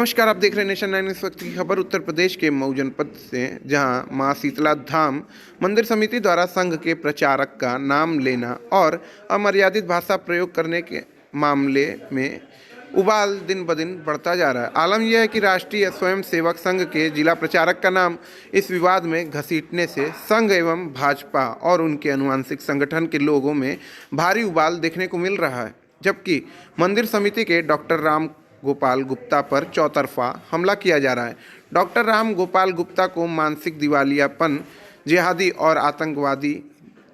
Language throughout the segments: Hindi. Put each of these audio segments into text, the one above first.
नमस्कार, आप देख रहे हैं नेशन 9 इस वक्त की खबर उत्तर प्रदेश के मऊ जनपद से, जहां मां शीतला धाम मंदिर समिति द्वारा संघ के प्रचारक का नाम लेना और अमर्यादित भाषा प्रयोग करने के मामले में उबाल दिन ब दिन बढ़ता जा रहा है। आलम यह है कि राष्ट्रीय स्वयंसेवक संघ के जिला प्रचारक का नाम इस विवाद में घसीटने से संघ एवं भाजपा और उनके अनुवांशिक संगठन के लोगों में भारी उबाल देखने को मिल रहा है, जबकि मंदिर समिति के डॉक्टर राम गोपाल गुप्ता पर चौतरफा हमला किया जा रहा है। डॉक्टर राम गोपाल गुप्ता को मानसिक दिवालियापन, जिहादी और आतंकवादी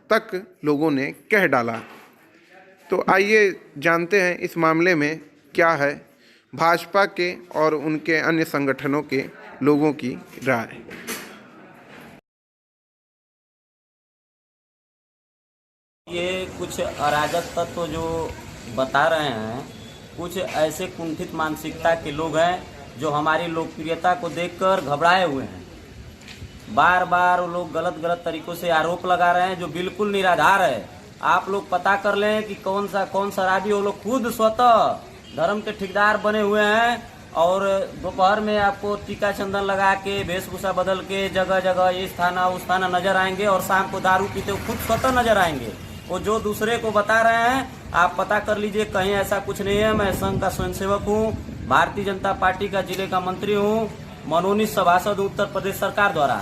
तक लोगों ने कह डाला। तो आइए जानते हैं इस मामले में क्या है भाजपा के और उनके अन्य संगठनों के लोगों की राय। ये कुछ अराजक तत्व जो बता रहे हैं, कुछ ऐसे कुंठित मानसिकता के लोग हैं जो हमारी लोकप्रियता को देखकर घबराए हुए हैं। बार बार वो लोग गलत तरीकों से आरोप लगा रहे हैं जो बिल्कुल निराधार है। आप लोग पता कर लें कि कौन शराबी वो लोग खुद स्वतः धर्म के ठेकेदार बने हुए हैं और दोपहर में आपको टीका चंदन लगा के वेशभूषा बदल के जगह जगह इस थाना उस थाना नजर आएंगे और शाम को दारू पीते हुए खुद स्वतः नजर आएंगे। वो जो दूसरे को बता रहे हैं आप पता कर लीजिए, कहीं ऐसा कुछ नहीं है। मैं संघ का स्वयंसेवक हूँ, भारतीय जनता पार्टी का जिले का मंत्री हूँ, मनोनीत सभासद उत्तर प्रदेश सरकार द्वारा।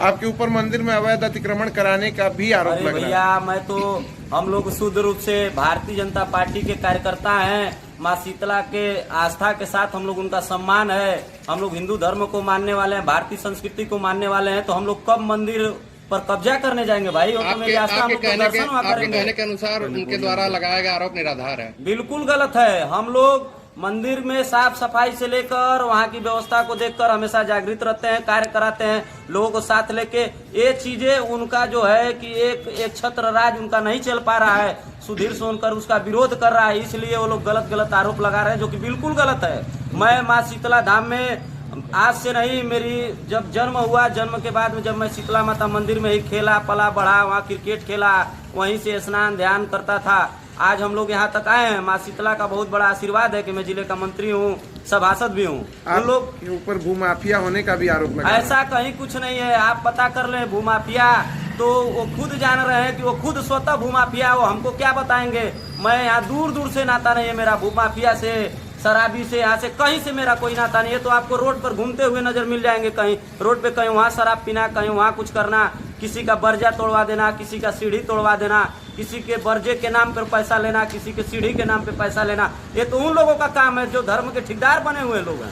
आपके ऊपर मंदिर में अवैध अतिक्रमण कराने का भी आरोप लग रहा है। भैया मैं तो, हम लोग शुद्ध रूप से भारतीय जनता पार्टी के कार्यकर्ता हैं। माँ शीतला के आस्था के साथ हम लोग उनका सम्मान है। हम लोग हिंदू धर्म को मानने वाले हैं, भारतीय संस्कृति को मानने वाले हैं। तो हम लोग कब मंदिर पर कब्जा करने जाएंगे भाई? आपके कहने के अनुसार उनके द्वारा लगाया गया आरोप निराधार है। बिल्कुल गलत है। हम लोग मंदिर में साफ सफाई से लेकर वहाँ की व्यवस्था को देखकर हमेशा जागृत रहते हैं, कार्य कराते हैं लोगों को साथ लेके। ये चीजें उनका जो है कि एक छत्र राज उनका नहीं चल पा रहा है, सुधीर सोनकर उसका विरोध कर रहा है, इसलिए वो लोग गलत आरोप लगा रहे हैं जो कि बिल्कुल गलत है। मैं माँ शीतला धाम में आज से नहीं, मेरी जब जन्म हुआ, जन्म के बाद में जब मैं शीतला माता मंदिर में ही खेला पला बढ़ा, वहाँ क्रिकेट खेला, वहीं से स्नान ध्यान करता था। आज हम लोग यहाँ तक आए हैं। माँ शीतला का बहुत बड़ा आशीर्वाद है कि मैं जिले का मंत्री हूँ, सभासद भी हूँ। उन लोग के ऊपर भूमाफिया होने का भी आरोप लगा। ऐसा कहीं कुछ नहीं है, आप पता कर लें। भूमाफिया तो वो खुद जान रहे हैं कि वो खुद स्वतः भूमाफिया, वो हमको क्या बताएंगे। मैं यहाँ दूर से नाता नहीं है मेरा भूमाफिया से, शराबी से, यहाँ से कहीं से मेरा कोई नाता नहीं है। तो आपको रोड पर घूमते हुए नजर मिल जाएंगे, कहीं रोड पे, कहीं वहाँ शराब पीना, कहीं वहाँ कुछ करना, किसी का बर्जा तोड़वा देना, किसी का सीढ़ी तोड़वा देना, किसी के बर्जे के नाम पर पैसा लेना, किसी के सीढ़ी के नाम पे पैसा लेना। ये तो उन लोगों का काम है जो धर्म के ठेकेदार बने हुए लोग हैं।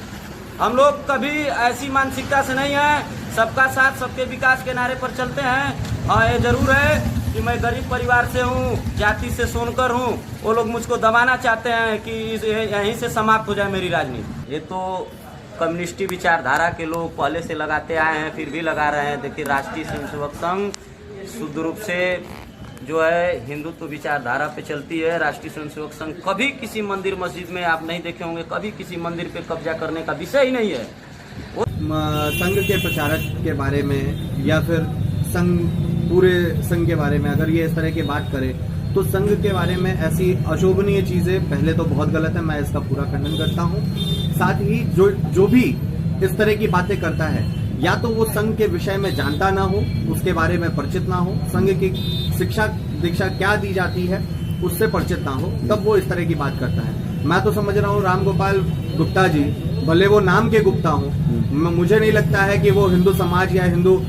हम लोग कभी ऐसी मानसिकता से नहीं है, सबका साथ सबके विकास के नारे पर चलते हैं। हाँ, ये जरूर है कि मैं गरीब परिवार से हूँ, जाति से सोनकर हूँ। वो लोग मुझको दबाना चाहते हैं कि यहीं से समाप्त हो जाए मेरी राजनीति। ये तो कम्युनिस्टी विचारधारा के लोग पहले से लगाते आए हैं, फिर भी लगा रहे हैं। देखिए, राष्ट्रीय स्वयंसेवक संघ शुद्ध रूप से जो है हिंदुत्व विचारधारा पे चलती है। राष्ट्रीय स्वयंसेवक संघ कभी किसी मंदिर मस्जिद में आप नहीं देखे होंगे, कभी किसी मंदिर पे कब्जा करने का विषय ही नहीं है। संघ के प्रचारक के बारे में या फिर पूरे संघ के बारे में अगर ये इस तरह की बात करे तो संघ के बारे में ऐसी अशोभनीय चीजें पहले तो बहुत गलत है, मैं इसका पूरा खंडन करता हूँ। साथ ही जो भी इस तरह की बातें करता है, या तो वो संघ के विषय में जानता ना हो, उसके बारे में परिचित ना हो, संघ की शिक्षा दीक्षा क्या दी जाती है उससे परिचित ना हो, तब वो इस तरह की बात करता है। मैं तो समझ रहा हूँ राम गोपाल गुप्ता जी, भले वो नाम के गुप्ता हो, मुझे नहीं लगता है कि वो हिंदू समाज या हिंदू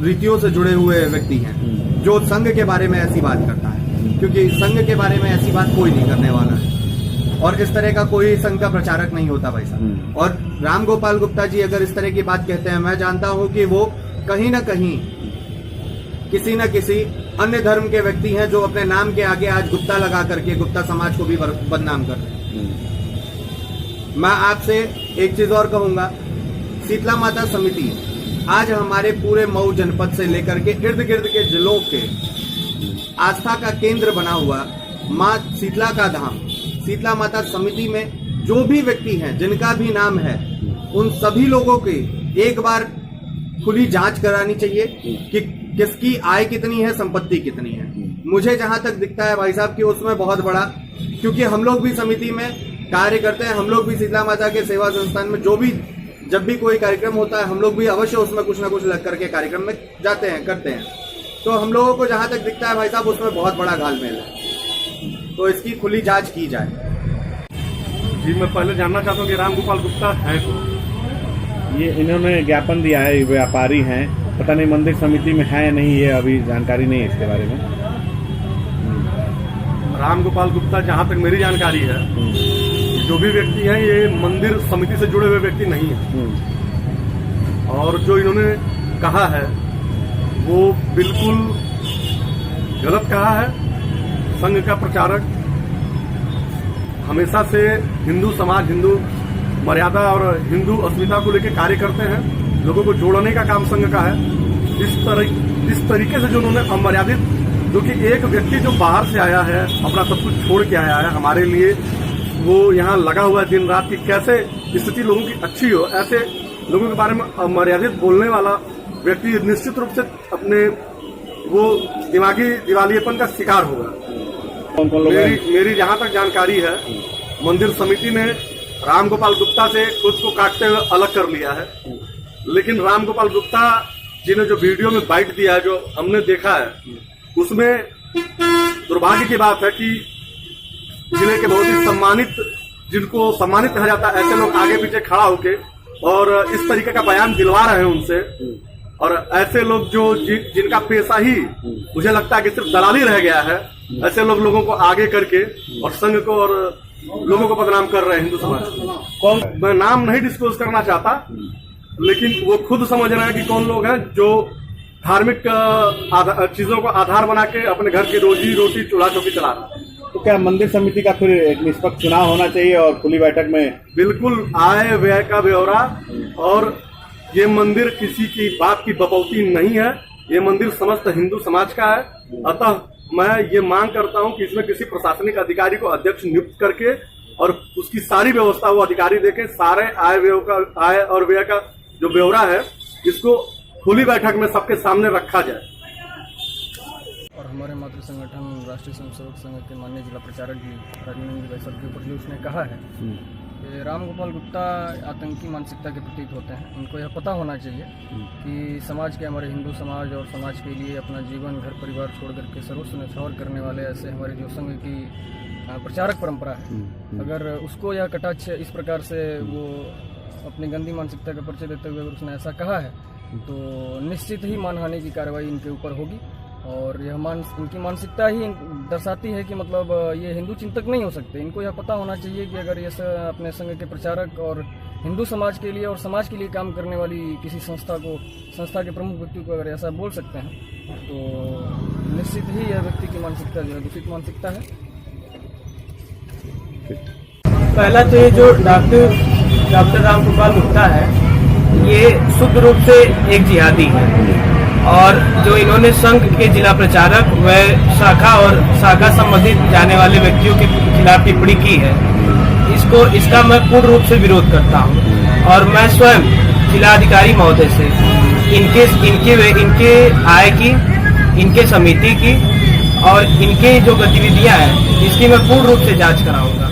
रीतियों से जुड़े हुए व्यक्ति हैं जो संघ के बारे में ऐसी बात करता है, क्योंकि संघ के बारे में ऐसी बात कोई नहीं करने वाला है और इस तरह का कोई संघ का प्रचारक नहीं होता भाई साहब। और राम गोपाल गुप्ता जी अगर इस तरह की बात कहते हैं, मैं जानता हूं कि वो कहीं ना कहीं किसी न किसी अन्य धर्म के व्यक्ति हैं जो अपने नाम के आगे आज गुप्ता लगा करके गुप्ता समाज को भी बदनाम कर रहे हैं। मैं आपसे एक चीज और कहूंगा, शीतला माता समिति आज हमारे पूरे मऊ जनपद से लेकर के इर्द गिर्द के जिलों के आस्था का केंद्र बना हुआ माँ शीतला का धाम, शीतला माता समिति में जो भी व्यक्ति हैं, जिनका भी नाम है, उन सभी लोगों की एक बार खुली जांच करानी चाहिए कि किसकी आय कितनी है, संपत्ति कितनी है। मुझे जहां तक दिखता है भाई साहब कि उसमें बहुत बड़ा, क्योंकि हम लोग भी समिति में कार्य करते हैं। हम लोग भी शीतला माता के सेवा संस्थान में जब भी कोई कार्यक्रम होता है, हम लोग भी अवश्य उसमें कुछ ना कुछ लग करके कार्यक्रम में जाते हैं, करते हैं। तो हम लोगों को जहां तक दिखता है भाई साहब, उसमें बहुत बड़ा घालमेल है, तो इसकी खुली जांच की जाए। जी, मैं पहले जानना चाहता हूँ कि राम गोपाल गुप्ता है कौन? ये इन्होंने ज्ञापन दिया है, व्यापारी हैं, पता नहीं मंदिर समिति में है या नहीं, ये अभी जानकारी नहीं है इसके बारे में। राम गोपाल गुप्ता, जहाँ तक मेरी जानकारी है, जो भी व्यक्ति हैं ये मंदिर समिति से जुड़े हुए व्यक्ति नहीं है, और जो इन्होंने कहा है वो बिल्कुल गलत कहा है। संघ का प्रचारक हमेशा से हिंदू समाज, हिंदू मर्यादा और हिंदू अस्मिता को लेकर कार्य करते हैं, लोगों को जोड़ने का काम संघ का है। इस तरीके से जो उन्होंने अमर्यादित, जो कि एक व्यक्ति जो बाहर से आया है, अपना सब कुछ छोड़ के आया है हमारे लिए, वो यहाँ लगा हुआ है दिन रात की कैसे स्थिति लोगों की अच्छी हो, ऐसे लोगों के बारे में अमर्यादित बोलने वाला व्यक्ति निश्चित रूप से अपने वो दिमागी दिवालियेपन का शिकार होगा। कौन कौन लोग हैं? मेरी जहाँ तक जानकारी है, मंदिर समिति ने राम गोपाल गुप्ता से खुद को काटते हुए अलग कर लिया है, लेकिन राम गोपाल गुप्ता जी ने जो वीडियो में बाइट दिया है, जो हमने देखा है, उसमें दुर्भाग्य की बात है कि जिले के बहुत ही सम्मानित, जिनको सम्मानित कहा जाता है, ऐसे लोग आगे पीछे खड़ा होके और इस तरीके का बयान दिलवा रहे हैं उनसे। और ऐसे लोग जो जिनका पेशा ही मुझे लगता है कि सिर्फ दलाली रह गया है, ऐसे लोगों को आगे करके और संघ को और लोगों को बदनाम कर रहे हैं, हिंदू समाज को। मैं नाम नहीं डिस्क्लोज करना चाहता, लेकिन वो खुद समझ रहे हैं कि कौन लोग हैं जो धार्मिक चीजों को आधार बना के अपने घर की रोजी रोटी चूल्हा चौकी चला रहे हैं। तो क्या मंदिर समिति का फिर एक निष्पक्ष चुनाव होना चाहिए और खुली बैठक में? बिल्कुल आय व्यय का ब्यौरा, और ये मंदिर किसी की बात की बपौती नहीं है, ये मंदिर समस्त हिंदू समाज का है। अतः मैं ये मांग करता हूं कि इसमें किसी प्रशासनिक अधिकारी को अध्यक्ष नियुक्त करके और उसकी सारी व्यवस्था वो अधिकारी देके सारे आय और व्यय का जो ब्यौरा है, इसको खुली बैठक में सबके सामने रखा जाए। और हमारे मातृ संगठन राष्ट्रीय स्वयंसेवक संघ के माननीय जिला प्रचारक जी राजनंद भाई साहब के ऊपर जो उसने कहा है कि राम गोपाल गुप्ता आतंकी मानसिकता के प्रतीक होते हैं। उनको यह पता होना चाहिए कि समाज के, हमारे हिंदू समाज और समाज के लिए अपना जीवन, घर परिवार छोड़ करके सर्वस्व न्यौछावर करने वाले ऐसे हमारे जो संघ की प्रचारक परंपरा है, अगर उसको यह कटाक्ष इस प्रकार से वो अपनी गंदी मानसिकता का परिचय देते हुए अगर उसने ऐसा कहा है, तो निश्चित ही मानहानि की कार्रवाई इनके ऊपर होगी। और यह इनकी मानसिकता ही दर्शाती है कि मतलब ये हिंदू चिंतक नहीं हो सकते। इनको यह पता होना चाहिए कि अगर ये अपने संघ के प्रचारक और हिंदू समाज के लिए और समाज के लिए काम करने वाली किसी संस्था के प्रमुख व्यक्ति को अगर ऐसा बोल सकते हैं, तो निश्चित ही यह व्यक्ति की मानसिकता जो है दूषित मानसिकता है। पहला तो ये जो डॉक्टर राम गोपाल गुप्ता है, ये शुद्ध रूप से एक जिहादी है, और जो इन्होंने संघ के जिला प्रचारक व शाखा संबंधित जाने वाले व्यक्तियों के खिलाफ टिप्पणी की है, इसका मैं पूर्ण रूप से विरोध करता हूं। और मैं स्वयं जिलाधिकारी महोदय से इनके आय की, इनके समिति की और इनके जो गतिविधियां हैं, इसकी मैं पूर्ण रूप से जांच कराऊंगा।